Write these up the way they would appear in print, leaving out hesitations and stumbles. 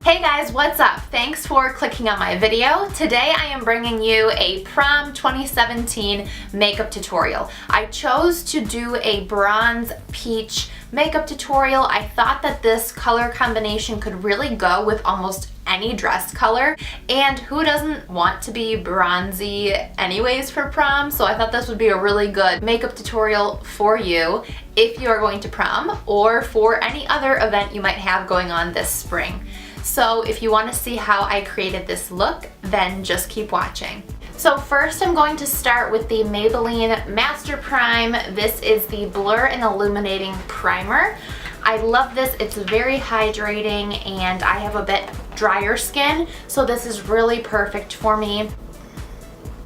Hey guys, what's up? Thanks for clicking on my video. Today I am bringing you a Prom 2017 makeup tutorial. I chose to do a bronze peach makeup tutorial. I thought that this color combination could really go with almost any dress color, and who doesn't want to be bronzy anyways for prom? So I thought this would be a really good makeup tutorial for you if you are going to prom or for any other event you might have going on this spring. So if you want to see how I created this look, then just keep watching. So first I'm going to start with the Maybelline Master Prime. This is the Blur and Illuminating Primer. I love this. It's very hydrating and I have a bit drier skin, so this is really perfect for me.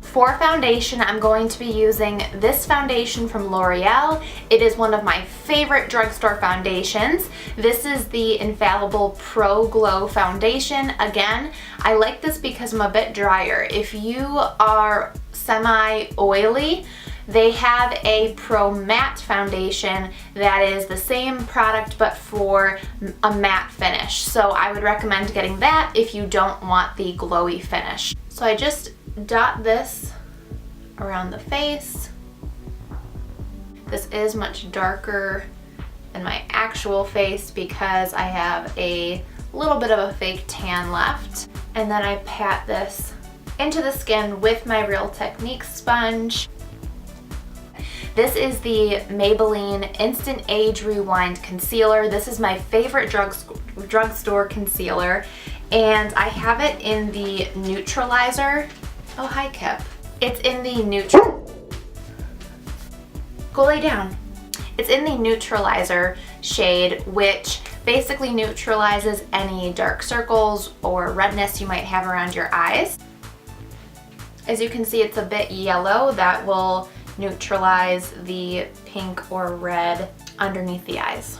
For foundation, I'm going to be using this foundation from L'Oreal. It is one of my favorite drugstore foundations. This is the Infallible Pro Glow Foundation. Again, I like this because I'm a bit drier. If you are semi-oily, they have a Pro Matte Foundation that is the same product but for a matte finish. So I would recommend getting that if you don't want the glowy finish. So I just dot this around the face. This is much darker than my actual face because I have a little bit of a fake tan left. And then I pat this into the skin with my Real Techniques sponge. This is the Maybelline Instant Age Rewind Concealer. This is my favorite drugstore concealer, and I have it in the Neutralizer. Oh, hi, Kip. It's in the Go lay down. It's in the Neutralizer shade, which basically neutralizes any dark circles or redness you might have around your eyes. As you can see, it's a bit yellow. That will neutralize the pink or red underneath the eyes.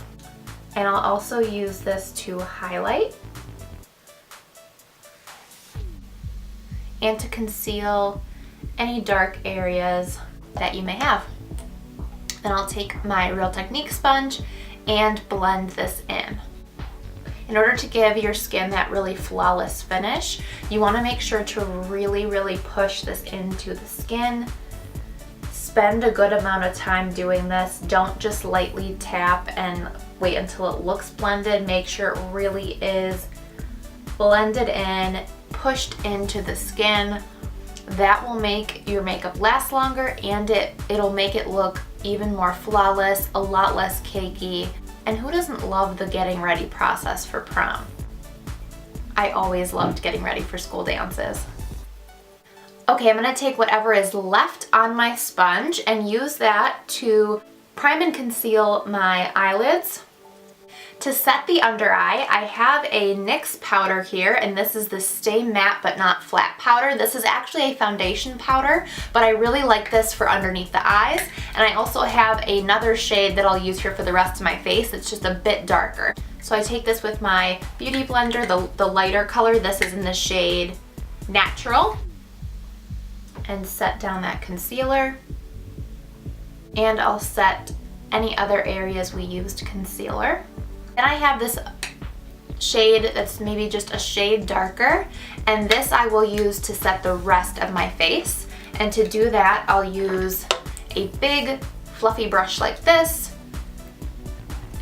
And I'll also use this to highlight and to conceal any dark areas that you may have. Then I'll take my Real Techniques sponge and blend this in. In order to give your skin that really flawless finish, you want to make sure to really push this into the skin. Spend a good amount of time doing this. Don't just lightly tap and wait until it looks blended. Make sure it really is blended in, pushed into the skin. That will make your makeup last longer, and it'll make it look even more flawless, a lot less cakey. And who doesn't love the getting ready process for prom? I always loved getting ready for school dances. Okay, I'm going to take whatever is left on my sponge and use that to prime and conceal my eyelids. To set the under eye, I have a NYX powder here, and this is the Stay Matte But Not Flat powder. This is actually a foundation powder, but I really like this for underneath the eyes. And I also have another shade that I'll use here for the rest of my face. It's just a bit darker. So I take this with my Beauty Blender, the lighter color. This is in the shade Natural. And set down that concealer. And I'll set any other areas we used concealer. Then I have this shade that's maybe just a shade darker, and this I will use to set the rest of my face. And to do that, I'll use a big fluffy brush like this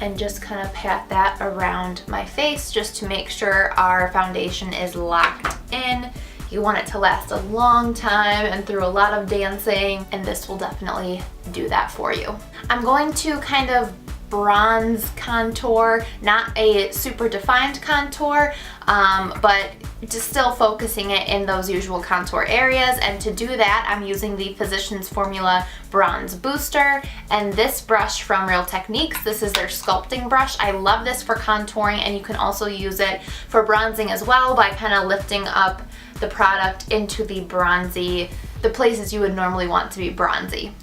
and just kind of pat that around my face just to make sure our foundation is locked in. You want it to last a long time and through a lot of dancing, and this will definitely do that for you. I'm going to kind of bronze contour, not a super defined contour, but just still focusing it in those usual contour areas. And to do that, I'm using the Physicians Formula Bronze Booster and this brush from Real Techniques. This is their sculpting brush. I love this for contouring, and you can also use it for bronzing as well by kind of lifting up the product into the places you would normally want to be bronzy.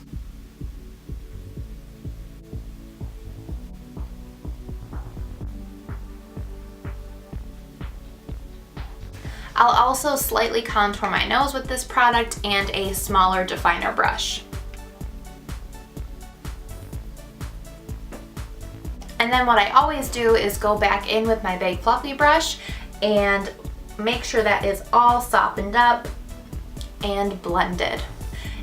I'll also slightly contour my nose with this product and a smaller definer brush. And then what I always do is go back in with my big fluffy brush and make sure that is all softened up and blended.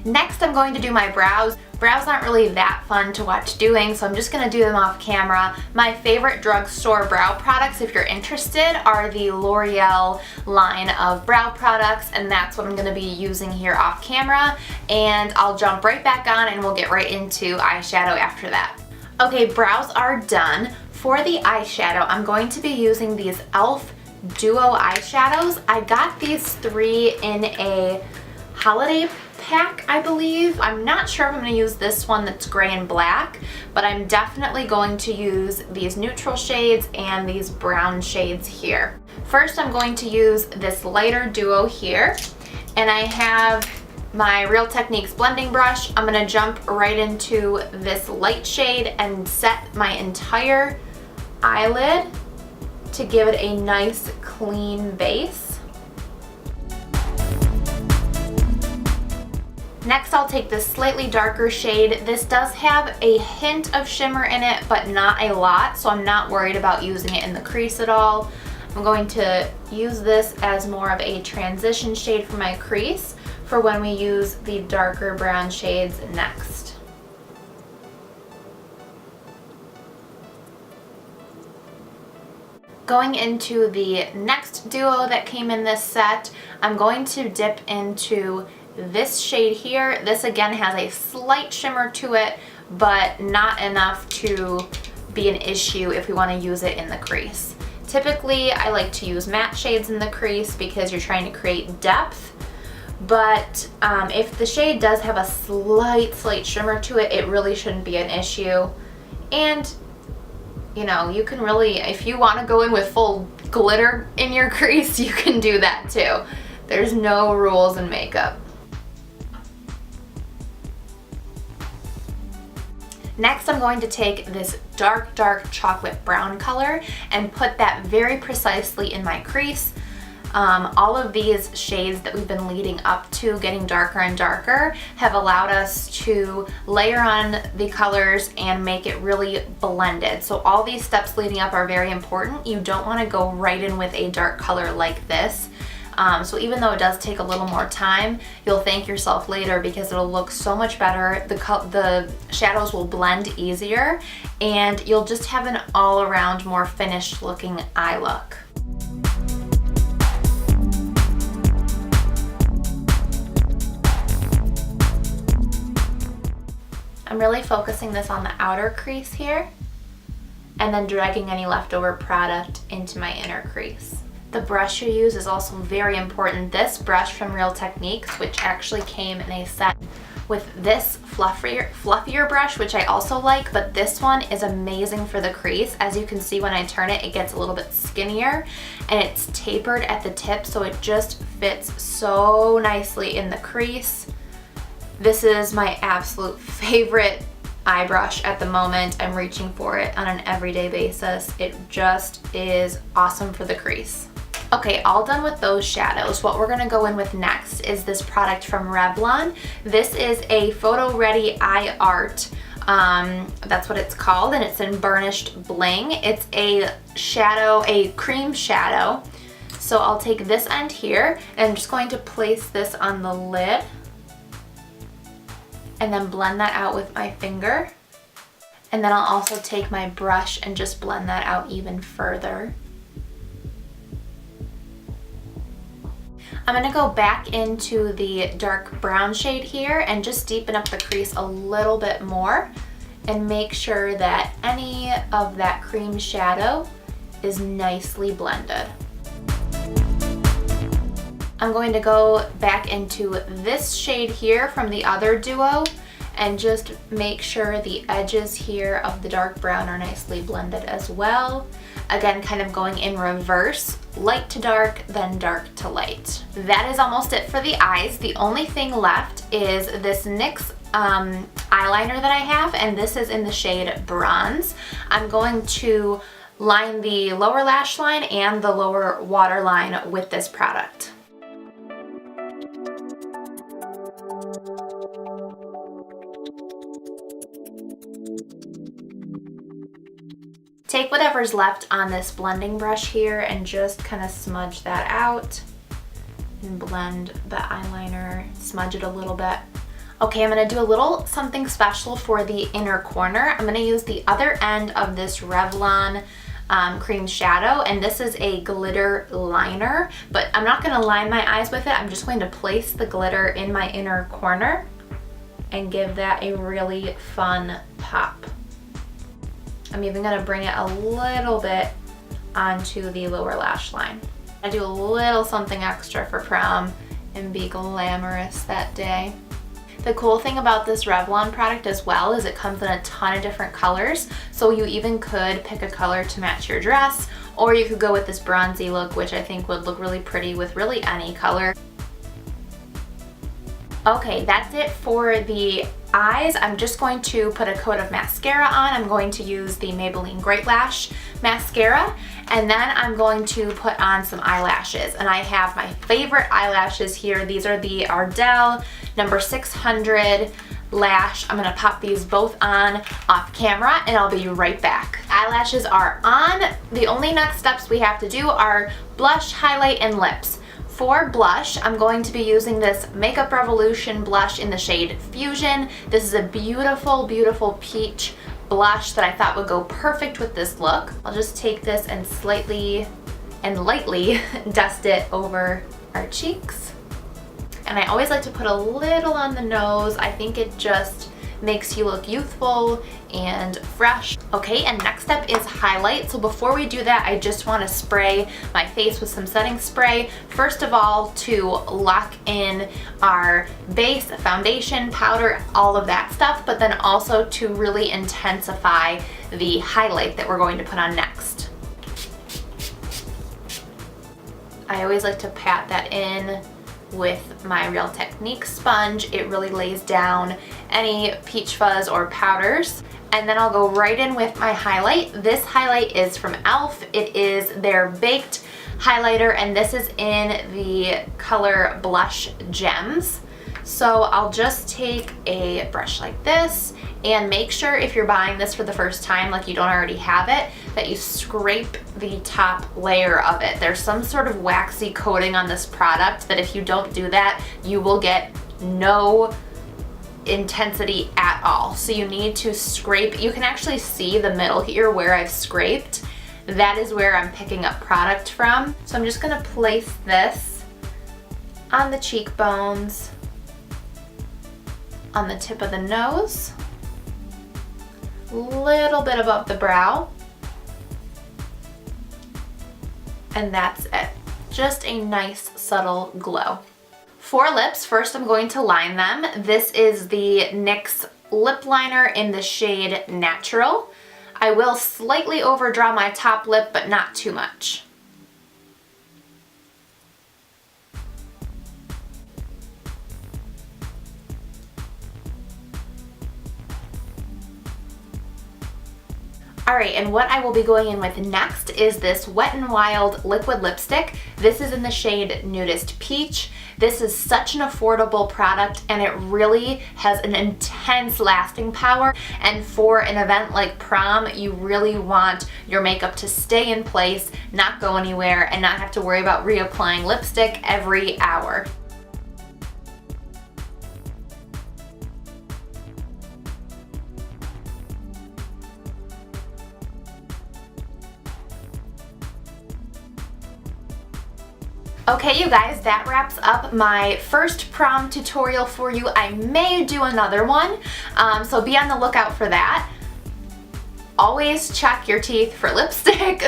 Next, I'm going to do my brows. Brows aren't really that fun to watch doing, so I'm just gonna do them off camera. My favorite drugstore brow products, if you're interested, are the L'Oreal line of brow products, and that's what I'm gonna be using here off camera. And I'll jump right back on and we'll get right into eyeshadow after that. Okay, brows are done. For the eyeshadow, I'm going to be using these e.l.f. Duo eyeshadows. I got these 3 in a holiday pack, I believe. I'm not sure if I'm going to use this one that's gray and black, but I'm definitely going to use these neutral shades and these brown shades here. First, I'm going to use this lighter duo here, and I have my Real Techniques blending brush. I'm going to jump right into this light shade and set my entire eyelid to give it a nice clean base. Next, I'll take this slightly darker shade. This does have a hint of shimmer in it, but not a lot, so I'm not worried about using it in the crease at all. I'm going to use this as more of a transition shade for my crease for when we use the darker brown shades next. Going into the next duo that came in this set, I'm going to dip into this shade here. This again has a slight shimmer to it, but not enough to be an issue if we want to use it in the crease. Typically, I like to use matte shades in the crease because you're trying to create depth, but if the shade does have a slight shimmer to it, it really shouldn't be an issue. And you know, you can really, if you want to go in with full glitter in your crease, you can do that too. There's no rules in makeup. Next, I'm going to take this dark chocolate brown color and put that very precisely in my crease. All of these shades that we've been leading up to getting darker and darker have allowed us to layer on the colors and make it really blended. So all these steps leading up are very important. You don't want to go right in with a dark color like this. So even though it does take a little more time, you'll thank yourself later because it'll look so much better. The shadows will blend easier and you'll just have an all-around more finished looking eye look. I'm really focusing this on the outer crease here and then dragging any leftover product into my inner crease. The brush you use is also very important. This brush from Real Techniques, which actually came in a set with this fluffier brush, which I also like, but this one is amazing for the crease. As you can see when I turn it, it gets a little bit skinnier and it's tapered at the tip, so it just fits so nicely in the crease. This is my absolute favorite eye brush at the moment. I'm reaching for it on an everyday basis. It just is awesome for the crease. Okay, all done with those shadows. What we're gonna go in with next is this product from Revlon. This is a Photo Ready Eye Art. That's what it's called, and it's in Burnished Bling. It's a shadow, a cream shadow. So I'll take this end here, and I'm just going to place this on the lid and then blend that out with my finger. And then I'll also take my brush and just blend that out even further. I'm gonna go back into the dark brown shade here and just deepen up the crease a little bit more and make sure that any of that cream shadow is nicely blended. I'm going to go back into this shade here from the other duo and just make sure the edges here of the dark brown are nicely blended as well. Again, kind of going in reverse, light to dark, then dark to light. That is almost it for the eyes. The only thing left is this NYX eyeliner that I have, and this is in the shade Bronze. I'm going to line the lower lash line and the lower waterline with this product. take whatever's left on this blending brush here and just kind of smudge that out and blend the eyeliner, smudge it a little bit. Okay, I'm gonna do a little something special for the inner corner. I'm gonna use the other end of this Revlon cream shadow, and this is a glitter liner, but I'm not gonna line my eyes with it. I'm just going to place the glitter in my inner corner and give that a really fun pop. I'm even gonna bring it a little bit onto the lower lash line. I do a little something extra for prom and be glamorous that day. The cool thing about this Revlon product as well is it comes in a ton of different colors, so you even could pick a color to match your dress, or you could go with this bronzy look, which I think would look really pretty with really any color. Okay, that's it for the eyes. I'm just going to put a coat of mascara on. I'm going to use the Maybelline Great Lash mascara, and then I'm going to put on some eyelashes. And I have my favorite eyelashes here. These are the Ardell number 600 Lash. I'm gonna pop these both on off camera and I'll be right back. Eyelashes are on. The only next steps we have to do are blush, highlight, and lips. For blush, I'm going to be using this Makeup Revolution blush in the shade Fusion. This is a beautiful, beautiful peach blush that I thought would go perfect with this look. I'll just take this and slightly and lightly dust it over our cheeks. And I always like to put a little on the nose. I think it just makes you look youthful and fresh. Okay, and next up is highlight. So before we do that, I just want to spray my face with some setting spray. First of all, to lock in our base, foundation, powder, all of that stuff, but then also to really intensify the highlight that we're going to put on next. I always like to pat that in with my Real Technique sponge. It really lays down any peach fuzz or powders. And then I'll go right in with my highlight. This highlight is from e.l.f. It is their baked highlighter, and this is in the color Blush Gems. So I'll just take a brush like this and make sure if you're buying this for the first time, like you don't already have it, that you scrape the top layer of it. There's some sort of waxy coating on this product that if you don't do that, you will get no intensity at all. So you need to scrape. You can actually see the middle here where I've scraped. That is where I'm picking up product from. So I'm just gonna place this on the cheekbones, on the tip of the nose, a little bit above the brow, and that's it. Just a nice subtle glow. For lips, first I'm going to line them. This is the NYX lip liner in the shade Natural. I will slightly overdraw my top lip, but not too much. Alright, and what I will be going in with next is this Wet n Wild liquid lipstick. This is in the shade Nudist Peach. This is such an affordable product, and it really has an intense lasting power. And for an event like prom, you really want your makeup to stay in place, not go anywhere, and not have to worry about reapplying lipstick every hour. Okay, you guys, that wraps up my first prom tutorial for you. I may do another one, so be on the lookout for that. Always check your teeth for lipstick.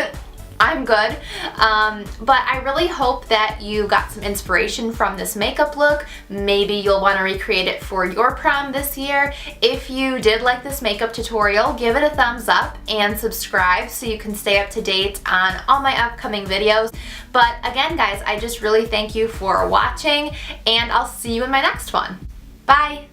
I'm good. But I really hope that you got some inspiration from this makeup look. Maybe you'll want to recreate it for your prom this year. If you did like this makeup tutorial, give it a thumbs up and subscribe so you can stay up to date on all my upcoming videos. But again, guys, I just really thank you for watching, and I'll see you in my next one. Bye!